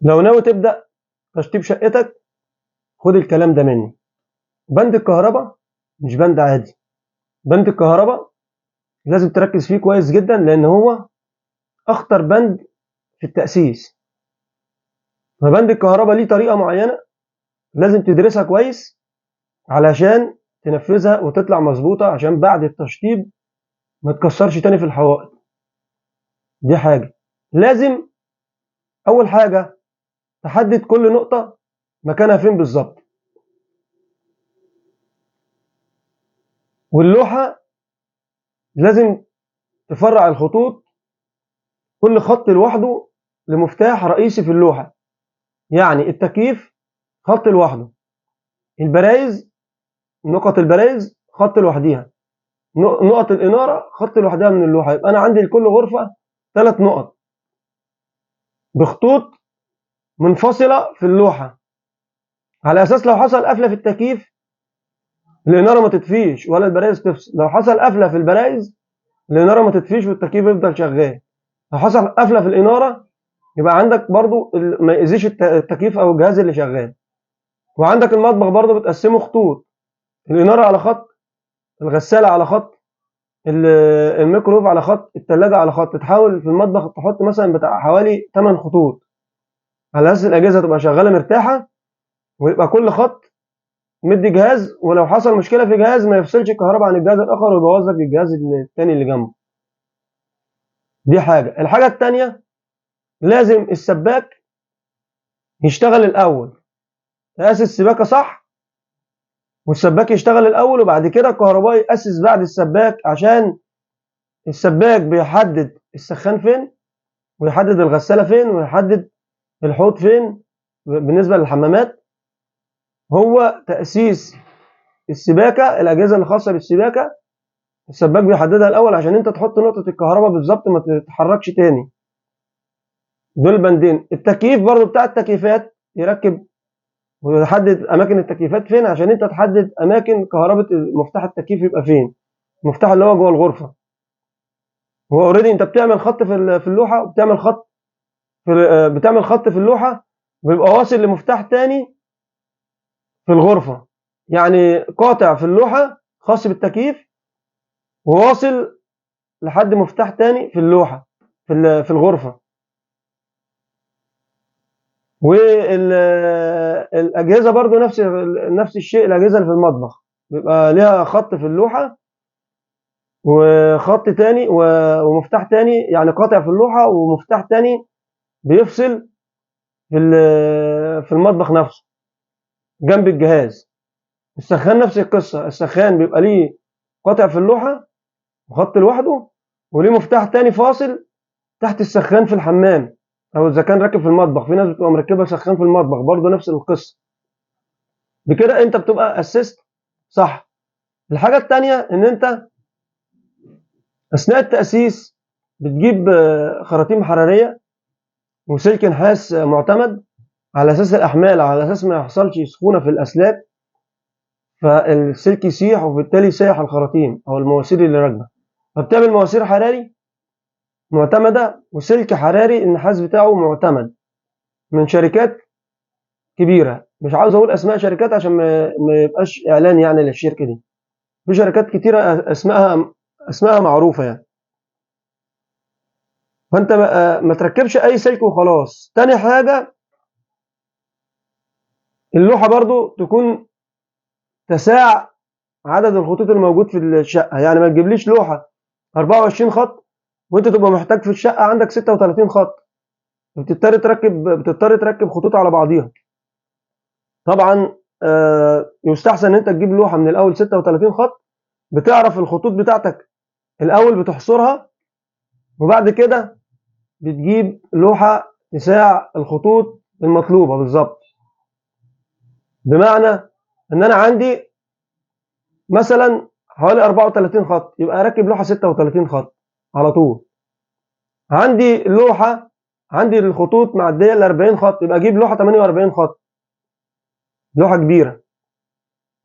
لو ناوي تبدأ تشطيب شقتك، خد الكلام ده مني. بند الكهرباء مش بند عادي. بند الكهرباء لازم تركز فيه كويس جدا، لأن هو أخطر بند في التأسيس. فبند الكهرباء ليه طريقة معينة لازم تدرسها كويس علشان تنفذها وتطلع مظبوطة، عشان بعد التشطيب ما تكسرش تاني في الحوائط. دي حاجة لازم. أول حاجة تحدد كل نقطة مكانها فين بالظبط، واللوحة لازم تفرع الخطوط كل خط لوحده لمفتاح رئيسي في اللوحة. يعني التكييف خط لوحده، البرايز نقط البرايز خط لوحديها، نقط الإنارة خط لوحدها من اللوحة. يبقى أنا عندي لكل غرفة 3 نقط بخطوط منفصلة في اللوحة، على أساس لو حصل قفلة في التكييف الإنارة ما تطفيش ولا البرايز تفصل. لو حصل قفلة في البرايز الإنارة ما تطفيش والتكييف يفضل شغال. لو حصل قفلة في الإنارة يبقى عندك برضو ما يأذيش التكييف أو الجهاز اللي شغال. وعندك المطبخ برضو بتقسمه خطوط، الإنارة على خط، الغسالة على خط، الميكرويف على خط، التلاجة على خط. تحاول في المطبخ تحط مثلا بتاع حوالي 8 خطوط على اساس الاجهزه تبقى شغاله مرتاحه، ويبقى كل خط مدي جهاز، ولو حصل مشكله في جهاز ما يفصلش الكهرباء عن الجهاز الاخر ويبوظ لك الجهاز الثاني اللي جنبه. دي حاجه. الحاجه الثانيه لازم السباك يشتغل الاول، يقاس السباكه صح، والسباك يشتغل الاول وبعد كده الكهربائي يأسس بعد السباك، عشان السباك بيحدد السخان فين، ويحدد الغساله فين، ويحدد الحوض فين. بالنسبه للحمامات هو تأسيس السباكه، الاجهزه الخاصه بالسباكه السباك بيحددها الاول عشان انت تحط نقطه الكهرباء بالظبط ما تتحركش تاني. دول بندين. التكييف برضو بتاع التكييفات يركب ويحدد اماكن التكييفات فين، عشان انت تحدد اماكن كهرباء مفتاح التكييف يبقى فين، المفتاح اللي هو جوه الغرفه. هو اوريدي انت بتعمل خط في اللوحه، وبتعمل خط بتعمل خط في اللوحه ويبقى واصل لمفتاح تاني في الغرفه. يعني قاطع في اللوحه خاص بالتكييف وواصل لحد مفتاح تاني في اللوحه في الغرفه. والاجهزه برضو نفس الشيء. الاجهزه اللي في المطبخ بيبقى ليها خط في اللوحه وخط تاني ومفتاح تاني، يعني قاطع في اللوحه ومفتاح تاني بيفصل في المطبخ نفسه جنب الجهاز. السخان نفس القصه، السخان بيبقى ليه قاطع في اللوحه وخط لوحده، وليه مفتاح تاني فاصل تحت السخان في الحمام، او اذا كان راكب في المطبخ. في ناس بتبقى مركبه سخان في المطبخ برضه نفس القصه. بكده انت بتبقى اسست صح. الحاجه الثانيه ان انت اثناء التاسيس بتجيب خراطيم حراريه وسلك نحاس معتمد على اساس الاحمال، على اساس ما يحصلش سخونه في الاسلاك فالسلك يسيح وبالتالي يسيح الخراطيم او المواسير اللي راكبه. فبتعمل مواسير حراري معتمده وسلك حراري النحاس بتاعه معتمد من شركات كبيره. مش عاوز اقول اسماء شركات عشان ما يبقاش اعلان يعني للشركه دي. في شركات كتيره اسمائها معروفه يعني. فانت ما تركبش اي سلك وخلاص. تاني حاجه اللوحه برضو تكون تساع عدد الخطوط الموجود في الشقه. يعني ما تجيبليش لوحه 24 خط وانت تبقى محتاج في الشقه عندك 36 خط، بتضطر تركب خطوط على بعضيها. طبعا يستحسن ان انت تجيب لوحه من الاول 36 خط، بتعرف الخطوط بتاعتك الاول بتحصرها، وبعد كده بتجيب لوحه تساع الخطوط المطلوبه بالظبط. بمعنى ان انا عندي مثلا حوالي 34 خط يبقى اركب لوحه 36 خط على طول. عندي الخطوط معديه ال 40 خط يبقى اجيب لوحه 48 خط، لوحه كبيره.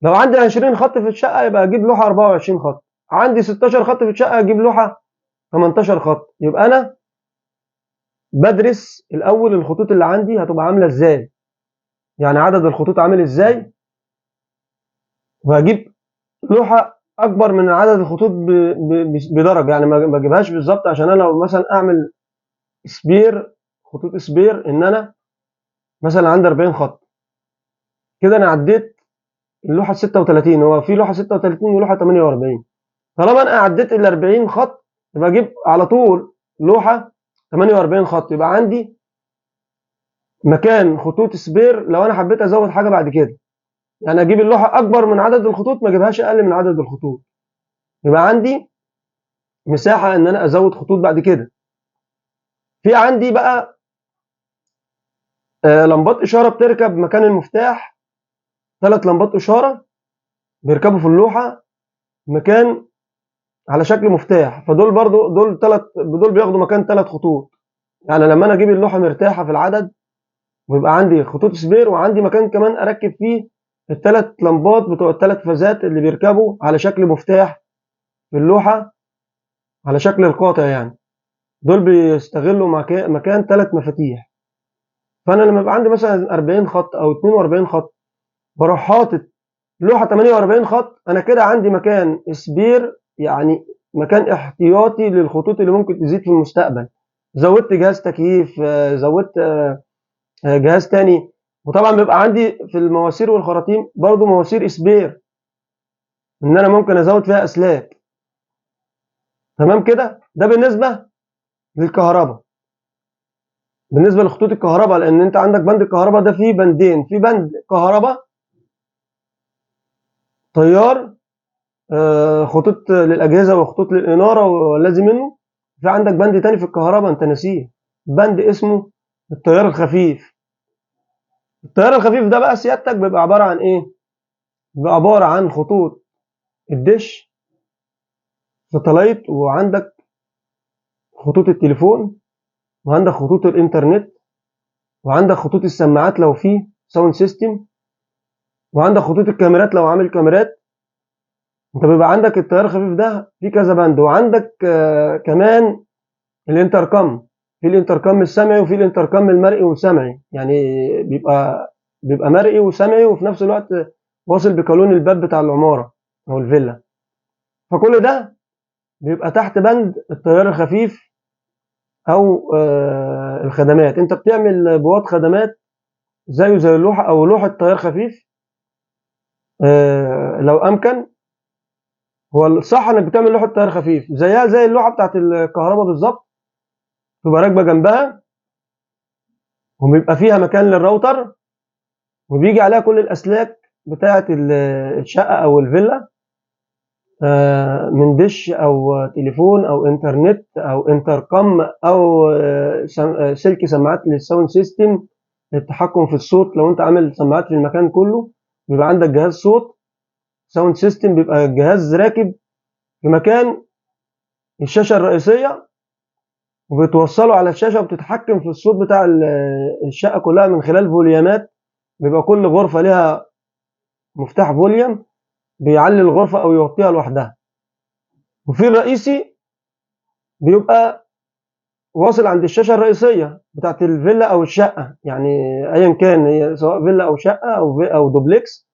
لو عندي 20 خط في الشقه يبقى اجيب لوحه 24 خط. عندي 16 خط في الشقه اجيب لوحه 18 خط. يبقى انا بدرس الاول الخطوط اللي عندي هتبقى عامله ازاي، يعني عدد الخطوط عامل ازاي، وهجيب لوحه اكبر من عدد الخطوط بدرجه، يعني ما اجيبهاش بالظبط، عشان انا لو مثلا اعمل سبير، خطوط سبير، ان انا مثلا عندي 40 خط، كده انا عديت اللوحه 36. هو في لوحه 36 ولوحه 48. طالما انا عديت ال 40 خط يبقى اجيب على طول لوحه 48 خط، يبقى عندي مكان خطوط سبير لو انا حبيت ازود حاجه بعد كده. يعني اجيب اللوحه اكبر من عدد الخطوط، ما اجيبهاش اقل من عدد الخطوط، يبقى عندي مساحه ان انا ازود خطوط بعد كده. في عندي بقى لمبات اشاره بتركب مكان المفتاح، 3 لمبات اشاره بيركبوا في اللوحه مكان على شكل مفتاح، فدول برضو دول بياخدوا مكان 3 خطوط. يعني لما انا اجيب اللوحه مرتاحه في العدد، ويبقى عندي خطوط سبير، وعندي مكان كمان اركب فيه ال3 لمبات بتوع ال3 فازات اللي بيركبوا على شكل مفتاح في اللوحه، على شكل القاطع يعني، دول بيستغلوا مكان 3 مفاتيح. فانا لما يبقى عندي مثلا 40 خط او 42 خط، بروح حاطط لوحه 48 خط، انا كده عندي مكان سبير، يعني مكان احتياطي للخطوط اللي ممكن تزيد في المستقبل. زودت جهاز تكييف، زودت جهاز تاني. وطبعا بيبقى عندي في المواسير والخراطيم برضو مواسير سبير، ان انا ممكن ازود فيها اسلاك. تمام كده، ده بالنسبه للكهرباء. بالنسبه لخطوط الكهرباء، لان انت عندك بند الكهرباء ده فيه بندين، في بند كهرباء تيار، خطوط للاجهزه وخطوط للاناره والذي منه. في عندك بند تاني في الكهرباء انت ناسيه، بند اسمه التيار الخفيف. التيار الخفيف ده بقى سيادتك بيبقى عباره عن ايه؟ بيبقى عباره عن خطوط الدش، ساتلايت، وعندك خطوط التليفون، وعندك خطوط الانترنت، وعندك خطوط السماعات لو في ساوند سيستم، وعندك خطوط الكاميرات لو عامل كاميرات. انت بيبقى عندك التيار الخفيف ده في كذا بند، وعندك كمان الانتركم. في الانتركم السمعي وفي الانتركم المرئي والسمعي، يعني بيبقى مرئي وسمعي، وفي نفس الوقت واصل بقانون الباب بتاع العمارة او الفيلا. فكل ده بيبقى تحت بند التيار الخفيف او الخدمات. انت بتعمل بواد خدمات زيه زي اللوحة او لوحة تيار خفيف لو امكن. هو الصح انك بتعمل لوحة تيار خفيف زيها زي اللوحة بتاعت الكهرباء بالظبط، تبقى راكبة جنبها، وبيبقى فيها مكان للراوتر، وبيجي عليها كل الاسلاك بتاعه الشقه او الفيلا، من دش او تليفون او انترنت او انتركم او سلك سماعات للساوند سيستم للتحكم في الصوت. لو انت عامل سماعات في المكان كله، بيبقى عندك جهاز صوت ساوند سيستم، بيبقى الجهاز راكب في مكان الشاشه الرئيسيه، وبتوصله على الشاشه وبتتحكم في الصوت بتاع الشقه كلها من خلال فوليومات. بيبقى كل غرفه لها مفتاح فوليوم بيعلي الغرفة أو يوطيها لوحدها. وفي الرئيسي بيبقى واصل عند الشاشة الرئيسية بتاعت الفيلا أو الشقة، يعني أيا كان هي سواء فيلا أو شقة أو دوبلكس.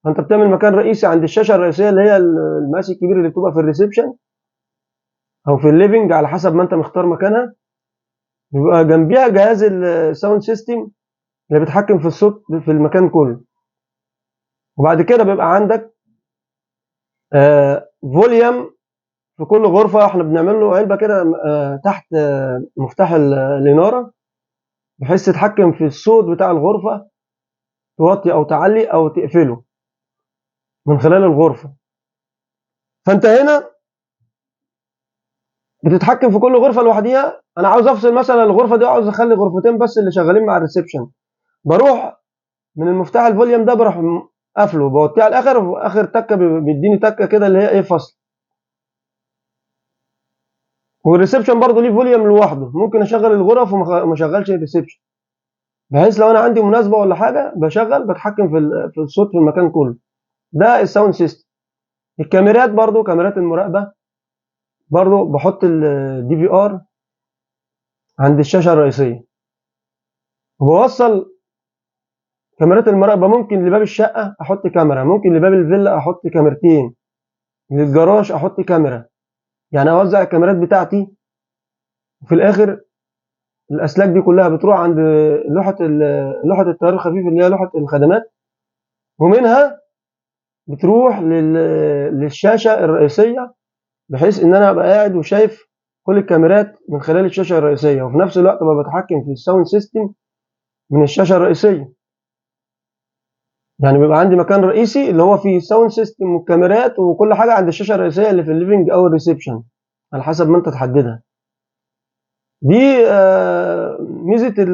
فأنت بتعمل مكان رئيسي عند الشاشة الرئيسية اللي هي المقاس الكبير اللي بتبقى في الريسبشن أو في الليفنج على حسب ما أنت مختار مكانها. بيبقى جنبيها جهاز الساوند سيستم اللي بيتحكم في الصوت في المكان كله. وبعد كده بيبقى عندك فوليوم في كل غرفة. احنا بنعمل له علبة كده تحت مفتاح الإنارة، بحيث تتحكم في الصوت بتاع الغرفة، توطي أو تعلي أو تقفله من خلال الغرفة. فأنت هنا بتتحكم في كل غرفة لوحديها. أنا عاوز أفصل مثلا الغرفة دي، عاوز أخلي غرفتين بس اللي شغالين مع الريسبشن، بروح من المفتاح الفوليوم ده بروح قافله، بوطيه على الآخر، وفي آخر تكة بيديني تكة كده اللي هي إيه، فصل. والريسبشن برضه ليه فوليوم لوحده، ممكن أشغل الغرف وما أشغلش الريسبشن، بحيث لو انا عندي مناسبه ولا حاجه بشغل بتحكم في الصوت في المكان كله. ده الساوند سيستم. الكاميرات برضو، كاميرات المراقبه برضو بحط الدي في ار عند الشاشة الرئيسية، وبوصل كاميرات المراقبة. ممكن لباب الشقة أحط كاميرا، ممكن لباب الفيلا أحط كاميرتين، للجراج أحط كاميرا. يعني أوزع الكاميرات بتاعتي، وفي الآخر الأسلاك دي كلها بتروح عند لوحة التيار الخفيف اللي هي لوحة الخدمات، ومنها بتروح للشاشة الرئيسية، بحيث إن أنا أبقى قاعد وشايف كل الكاميرات من خلال الشاشة الرئيسية، وفي نفس الوقت أبقى بتحكم في الساوند سيستم من الشاشة الرئيسية. يعني بيبقى عندي مكان رئيسي اللي هو فيه الساوند سيستم والكاميرات وكل حاجة عند الشاشة الرئيسية اللي في الليفنج أو الريسبشن، على حسب ما أنت تحددها. دي ميزة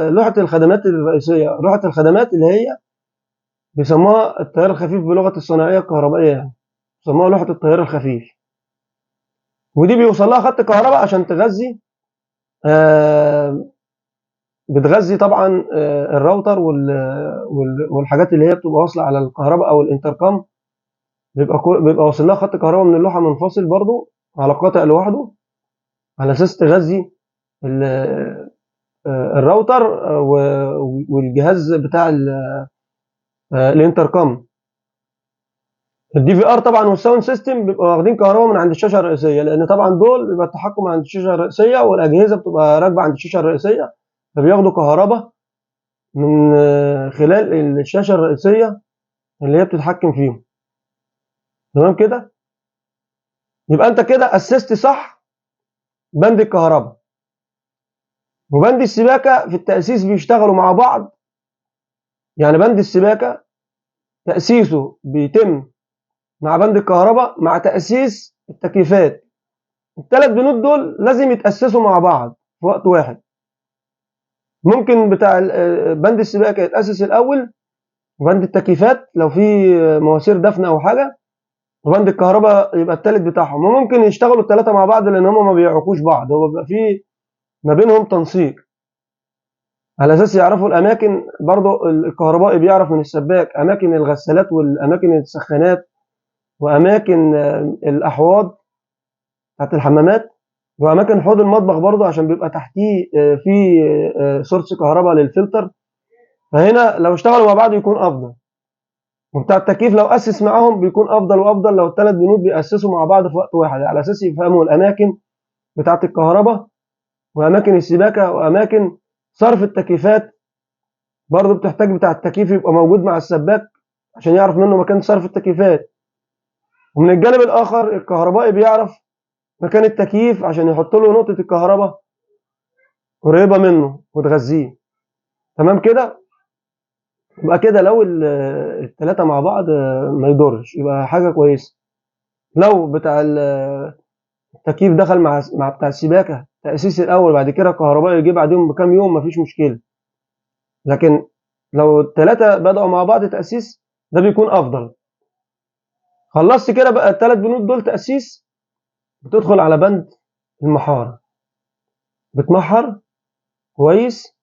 لوحة الخدمات الرئيسية. لوحة الخدمات اللي هي بيسموها التيار الخفيف بلغة الصناعية الكهربائية، يعني بيسموها لوحة التيار الخفيف. ودي بيوصل لها خط كهرباء عشان تغذي، آه، بتغذي طبعا الراوتر والحاجات اللي هي بتبقى واصلة على الكهرباء أو الانتركم. بيبقى واصل لها خط كهرباء من اللوحة منفصل برضو على قاطع لوحده، على أساس تغذي الراوتر والجهاز بتاع الانتركم. الدي في ار طبعا والساوند سيستم بيبقوا واخدين كهرباء من عند الشاشه الرئيسيه، لان طبعا دول بيبقى التحكم عند الشاشه الرئيسيه، والاجهزه بتبقى راكبه عند الشاشه الرئيسيه، فبياخدوا كهرباء من خلال الشاشه الرئيسيه اللي هي بتتحكم فيهم. تمام كده؟ يبقى انت كده اسست صح بند الكهرباء وبند السباكه في التاسيس بيشتغلوا مع بعض. يعني بند السباكه تاسيسه بيتم مع بند الكهرباء مع تاسيس التكييفات. الثلاث بنود دول لازم يتاسسوا مع بعض في وقت واحد. ممكن بتاع بند السباكه يتاسس الاول، وبند التكييفات لو في مواسير دفن او حاجه، وبند الكهرباء يبقى الثالث بتاعهم. وممكن يشتغلوا الثلاثه مع بعض لان هم ما بيعرفوش بعض، هو بيبقى في ما بينهم تنسيق على اساس يعرفوا الاماكن. برضو الكهربائي بيعرف من السباك اماكن الغسالات والاماكن السخانات واماكن الاحواض بتاعت الحمامات، واماكن حوض المطبخ برضو عشان بيبقى تحتيه في سورس كهرباء للفلتر. فهنا لو اشتغلوا مع بعض يكون افضل. وبتاع التكييف لو اسس معاهم بيكون افضل وافضل لو الثلاث بنود بياسسوا مع بعض في وقت واحد، على اساس يفهموا الاماكن بتاعه الكهرباء واماكن السباكه واماكن صرف التكييفات. برضه بتحتاج بتاع التكييف يبقى موجود مع السباك عشان يعرف منه مكان صرف التكييفات. ومن الجانب الاخر الكهربائي بيعرف مكان التكييف عشان يحط له نقطه الكهرباء قريبه منه وتغذيه. تمام كده؟ يبقى كده لو الثلاثه مع بعض ما يضرش، يبقى حاجه كويسه. لو بتاع التكييف دخل مع بتاع السباكه تاسيس الاول، بعد كده الكهربائي يجي بعدهم بكام يوم، مفيش مشكله. لكن لو الثلاثه بداوا مع بعض تاسيس ده بيكون افضل. خلصت كده بقى الثلاث بنود دول تاسيس، بتدخل على بند المحاره. بتمحر كويس،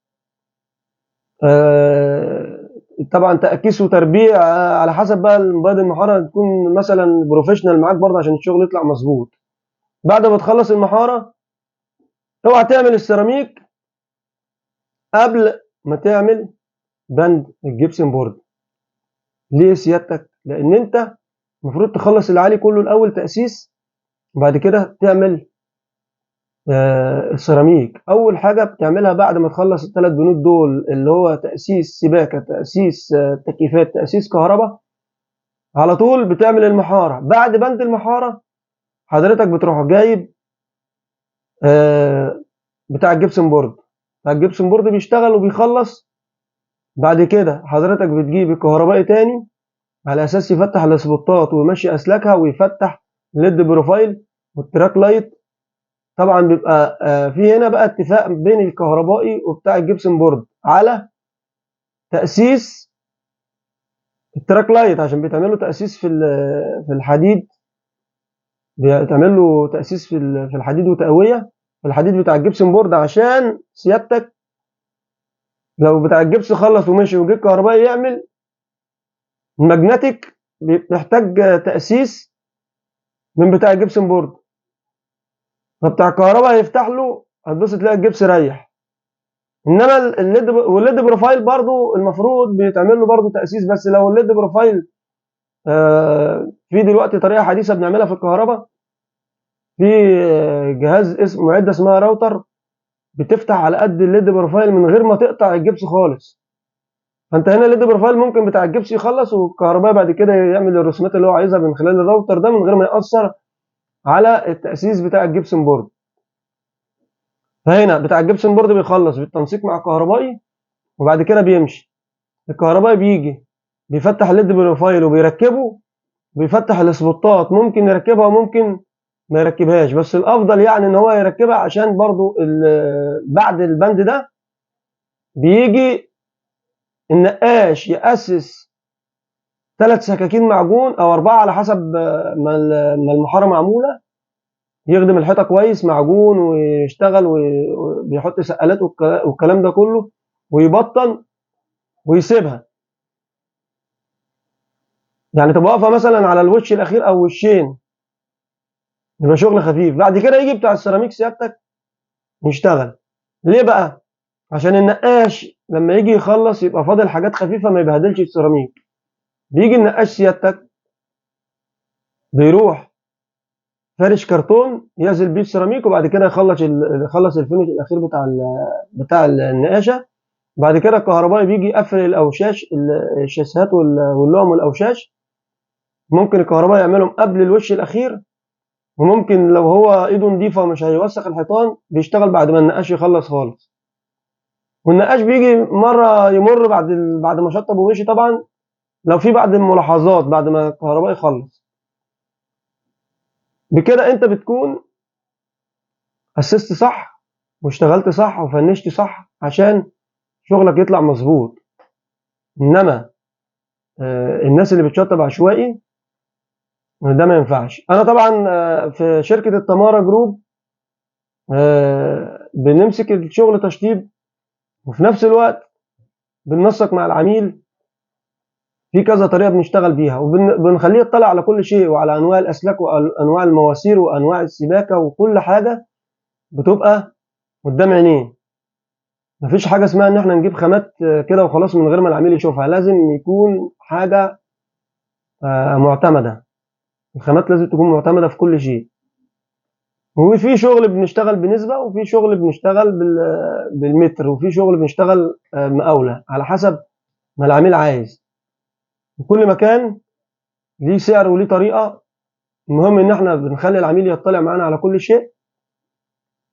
طبعا تاكيس وتربيع على حسب بقى بند المحاره، تكون مثلا بروفيشنال معاك برضه عشان الشغل يطلع مظبوط. بعد ما تخلص المحاره اوعى تعمل السيراميك قبل ما تعمل بند الجبسن بورد. ليه سيادتك؟ لان انت المفروض تخلص العالي كله الاول تاسيس، وبعد كده تعمل السيراميك. اول حاجه بتعملها بعد ما تخلص الثلاث بنود دول اللي هو تاسيس سباكه، تاسيس تكييفات، تاسيس كهرباء، على طول بتعمل المحاره. بعد بند المحاره حضرتك بتروح جايب بتاع الجبسن بورد. بتاع الجبسن بورد بيشتغل وبيخلص. بعد كده حضرتك بتجيب الكهربائي تاني على اساس يفتح السبوتات ويمشي اسلاكها ويفتح الليد بروفايل والتراك لايت. طبعا بيبقى في هنا بقى اتفاق بين الكهربائي وبتاع الجبسن بورد على تاسيس التراك لايت، عشان بيتعمل له تاسيس في الحديد. بيتعمل له تاسيس في الحديد وتقويه في الحديد بتاع الجبسن بورد، عشان سيادتك لو بتاع الجبس خلص ومشي وجه الكهربائي يعمل الماجنتيك، بيحتاج تاسيس من بتاع الجبسن بورد. فبتاع الكهرباء هيفتح له هتبص تلاقي الجبس ريح. انما الليد والليد بروفايل برضو المفروض بيتعمل له برضو تاسيس، بس لو الليد بروفايل في دلوقتي طريقه حديثه بنعملها في الكهرباء، في جهاز اسمه معده اسمها راوتر، بتفتح على قد الليد بروفايل من غير ما تقطع الجبس خالص. فانت هنا الليد بروفايل ممكن بتاع الجبس يخلص، والكهربائي بعد كده يعمل الرسومات اللي هو عايزها من خلال الراوتر ده من غير ما يأثر على التأسيس بتاع الجبسن بورد. فهنا بتاع الجبسن بورد بيخلص بالتنسيق مع الكهربائي، وبعد كده بيمشي. الكهربائي بيجي بيفتح الليد بروفايل وبيركبه، بيفتح السبوتات، ممكن يركبها وممكن ما يركبهاش، بس الافضل يعني ان هو يركبها، عشان برضو بعد البند ده بيجي النقاش يأسس 3 سكاكين معجون او 4 على حسب ما المحاره معموله، يخدم الحيطه كويس معجون ويشتغل وبيحط سقالات والكلام ده كله، ويبطن ويسيبها، يعني تبقى واقفه مثلا على الوش الاخير او وشين، يبقى شغل خفيف. بعد كده يجي بتاع السيراميك سيادتك يشتغل. ليه بقى؟ عشان النقاش لما يجي يخلص يبقى فاضل حاجات خفيفه ما يبهدلش السيراميك. بيجي النقاش سيادتك بيروح فارش كرتون يعزل بيه السيراميك، وبعد كده يخلص الفينش الاخير بتاع النقاشه. بعد كده الكهربائي بيجي يقفل الاوشاش، الشاسات واللوم والاوشاش، ممكن الكهربائي يعملهم قبل الوش الاخير، وممكن لو هو ايده نضيفه ومش هيوسخ الحيطان بيشتغل بعد ما النقاش يخلص خالص. والنقاش بيجي مره يمر بعد ما شطب ومشي طبعا، لو في بعض الملاحظات بعد ما الكهربائي يخلص. بكده انت بتكون اسست صح واشتغلت صح وفنشت صح عشان شغلك يطلع مظبوط. انما الناس اللي بتشطب عشوائي ده ما ينفعش. انا طبعا في شركه التمارا جروب بنمسك الشغل تشطيب، وفي نفس الوقت بننسق مع العميل في كذا طريقه بنشتغل بيها، وبنخليه يطلع على كل شيء وعلى انواع الاسلاك وانواع المواسير وانواع السباكه، وكل حاجه بتبقى قدام عينيه. مفيش حاجه اسمها ان احنا نجيب خامات كده وخلاص من غير ما العميل يشوفها، لازم يكون حاجه معتمده. الخامات لازم تكون معتمده في كل شيء. وفي شغل بنشتغل بنسبه، وفي شغل بنشتغل بالمتر، وفي شغل بنشتغل مقاوله على حسب ما العميل عايز. وكل مكان ليه سعر وليه طريقه. المهم ان احنا بنخلي العميل يطلع معانا على كل شيء،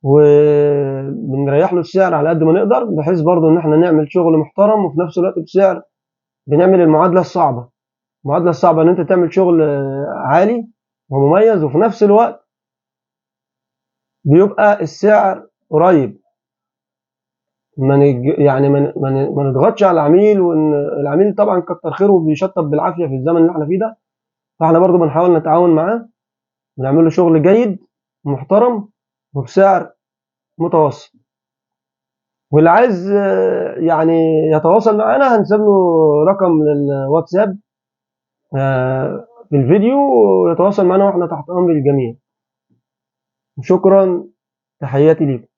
وبنريح له السعر على قد ما نقدر، بحيث برضه ان احنا نعمل شغل محترم وفي نفس الوقت بسعر. بنعمل المعادله الصعبه. المعادله الصعبه ان انت تعمل شغل عالي ومميز، وفي نفس الوقت بيبقى السعر قريب. يعني ما نضغطش على العميل، وان العميل طبعا كتر خيره بيشطب بالعافيه في الزمن اللي احنا فيه ده، فاحنا برضه بنحاول نتعاون معاه ونعمل له شغل جيد ومحترم وبسعر متوسط. واللي عايز يعني يتواصل معانا هنسيب له رقم للواتساب في الفيديو، ويتواصل معانا واحنا تحت امر الجميع. شكرا، تحياتي ليكم.